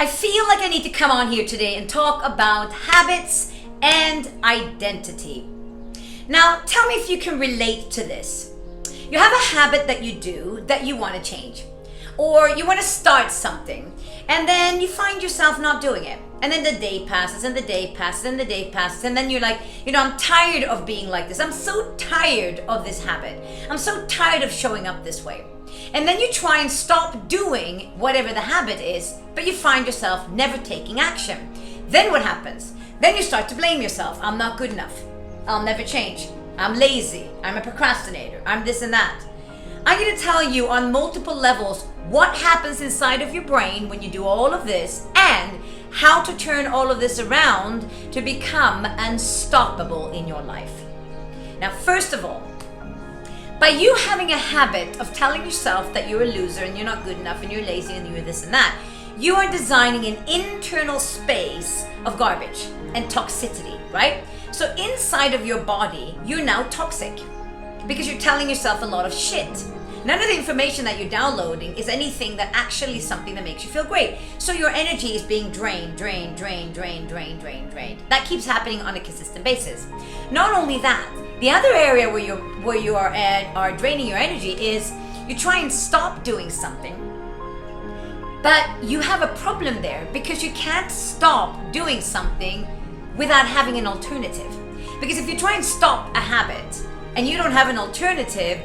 I feel like I need to come on here today and talk about habits and identity. Now, tell me if you can relate to this. You have a habit that you do that you want to change, or you want to start something, and then you find yourself not doing it. And then the day passes, and the day passes, and the day passes, and then you're like, I'm tired of being like this. I'm so tired of this habit. I'm so tired of showing up this way. And then you try and stop doing whatever the habit is, but you find yourself never taking action. Then what happens? Then you start to blame yourself. I'm not good enough. I'll never change. I'm lazy. I'm a procrastinator. I'm this and that. I'm going to tell you on multiple levels what happens inside of your brain when you do all of this, and how to turn all of this around to become unstoppable in your life. Now, first of all, by you having a habit of telling yourself that you're a loser and you're not good enough and you're lazy and you're this and that, you are designing an internal space of garbage and toxicity, right? So inside of your body, you're now toxic because you're telling yourself a lot of shit. None of the information that you're downloading is anything that actually is something that makes you feel great. So your energy is being drained. That keeps happening on a consistent basis. Not only that, the other area where you are draining your energy is you try and stop doing something, but you have a problem there because you can't stop doing something without having an alternative. Because if you try and stop a habit and you don't have an alternative,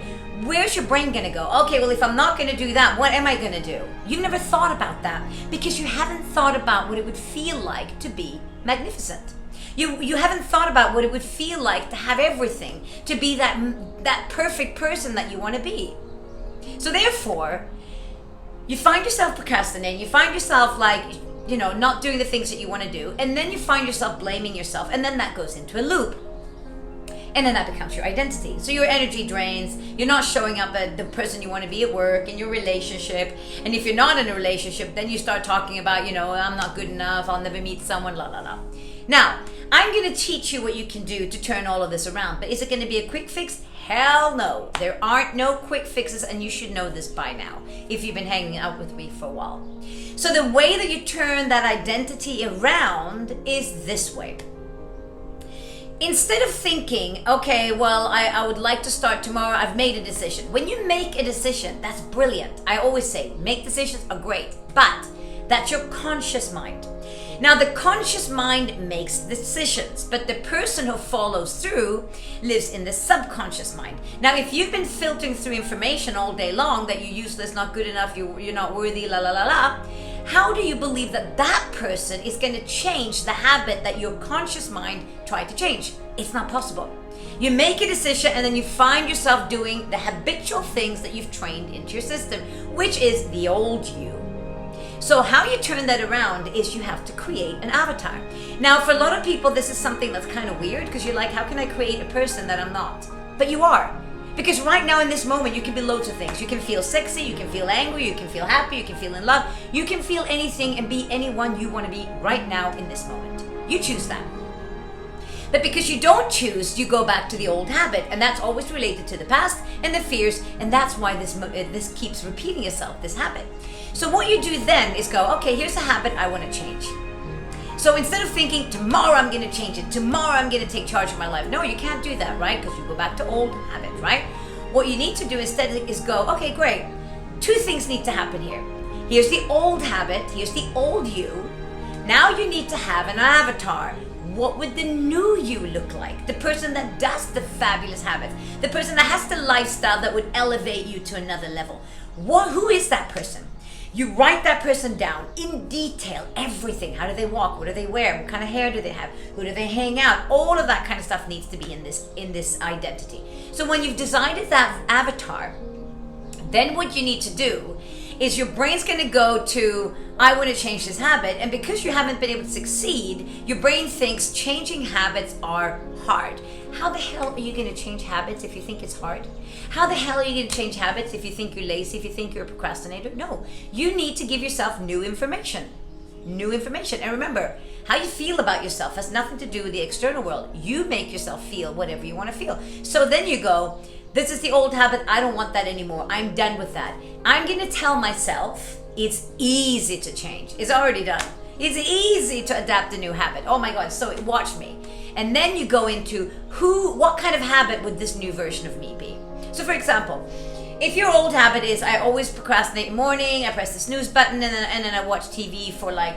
where's your brain gonna go? Okay, well, if I'm not gonna do that, what am I gonna do? You've never thought about that because you haven't thought about what it would feel like to be magnificent. You haven't thought about what it would feel like to have everything, to be that perfect person that you want to be. So therefore, you find yourself procrastinating, you find yourself not doing the things that you want to do, and then you find yourself blaming yourself, and then that goes into a loop. And then that becomes your identity. So your energy drains, you're not showing up at the person you want to be at work, in your relationship. And if you're not in a relationship, then you start talking about, I'm not good enough, I'll never meet someone, la la la. Now, I'm going to teach you what you can do to turn all of this around. But is it going to be a quick fix? Hell no. There aren't no quick fixes, and you should know this by now if you've been hanging out with me for a while. So the way that you turn that identity around is this way. Instead of thinking, okay, well, I would like to start tomorrow, I've made a decision. When you make a decision, that's brilliant. I always say, make decisions are great, but that's your conscious mind. Now, the conscious mind makes decisions, but the person who follows through lives in the subconscious mind. Now, if you've been filtering through information all day long that you're useless, not good enough, you're not worthy, la la la la, how do you believe that person is going to change the habit that your conscious mind tried to change? It's not possible. You make a decision and then you find yourself doing the habitual things that you've trained into your system, which is the old you. So how you turn that around is you have to create an avatar. Now, for a lot of people, this is something that's kind of weird because you're like, how can I create a person that I'm not? But you are. Because right now in this moment, you can be loads of things. You can feel sexy, you can feel angry, you can feel happy, you can feel in love. You can feel anything and be anyone you want to be right now in this moment. You choose that. But because you don't choose, you go back to the old habit, and that's always related to the past and the fears, and that's why this keeps repeating itself, this habit. So what you do then is go, okay, here's a habit I want to change. So instead of thinking, tomorrow I'm going to change it, tomorrow I'm going to take charge of my life. No, you can't do that, right? Because you go back to old habits, right? What you need to do instead is go, okay, great. Two things need to happen here. Here's the old habit. Here's the old you. Now you need to have an avatar. What would the new you look like? The person that does the fabulous habits. The person that has the lifestyle that would elevate you to another level. Who is that person? You write that person down in detail, everything. How do they walk? What do they wear? What kind of hair do they have? Who do they hang out? All of that kind of stuff needs to be in this identity. So when you've decided that avatar, then what you need to do is your brain's going to go to, I want to change this habit. And because you haven't been able to succeed, your brain thinks changing habits are hard. How the hell are you going to change habits if you think it's hard? How the hell are you going to change habits if you think you're lazy, if you think you're a procrastinator? No, you need to give yourself new information. New information. And remember, how you feel about yourself has nothing to do with the external world. You make yourself feel whatever you want to feel. So then you go, this is the old habit. I don't want that anymore. I'm done with that. I'm going to tell myself It's easy to change. It's already done. It's easy to adapt a new habit. Oh my God, so watch me. And then you go into what kind of habit would this new version of me be? So for example, if your old habit is, I always procrastinate in the morning, I press the snooze button and then I watch TV for like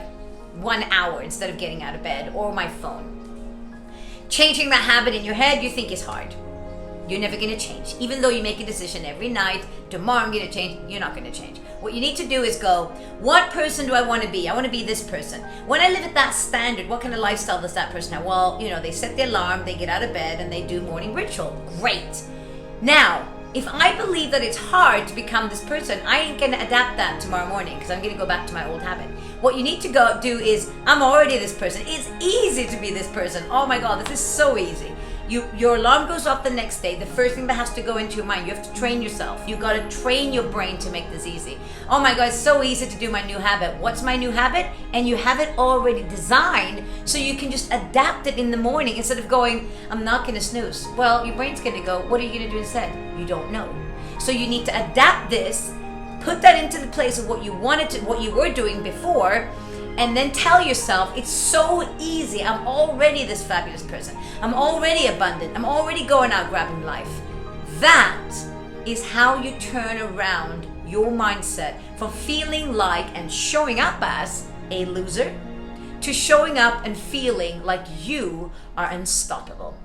1 hour instead of getting out of bed, or my phone. Changing that habit in your head, you think is hard. You're never going to change. Even though you make a decision every night, tomorrow I'm going to change, you're not going to change. What you need to do is go, what person do I want to be? I want to be this person. When I live at that standard, what kind of lifestyle does that person have? Well, they set the alarm, they get out of bed, and they do morning ritual. Great. Now, if I believe that it's hard to become this person, I ain't going to adapt that tomorrow morning because I'm going to go back to my old habit. What you need to go do is, I'm already this person. It's easy to be this person. Oh my God, this is so easy. Your alarm goes off the next day. The first thing that has to go into your mind, you have to train yourself. You got to train your brain to make this easy. Oh my God, it's so easy to do my new habit. What's my new habit? And you have it already designed so you can just adapt it in the morning instead of going, I'm not going to snooze. Well, your brain's going to go, what are you going to do instead? You don't know. So you need to adapt this, put that into the place of what you were doing before, and then tell yourself, it's so easy. I'm already this fabulous person. I'm already abundant. I'm already going out grabbing life. That is how you turn around your mindset from feeling like and showing up as a loser to showing up and feeling like you are unstoppable.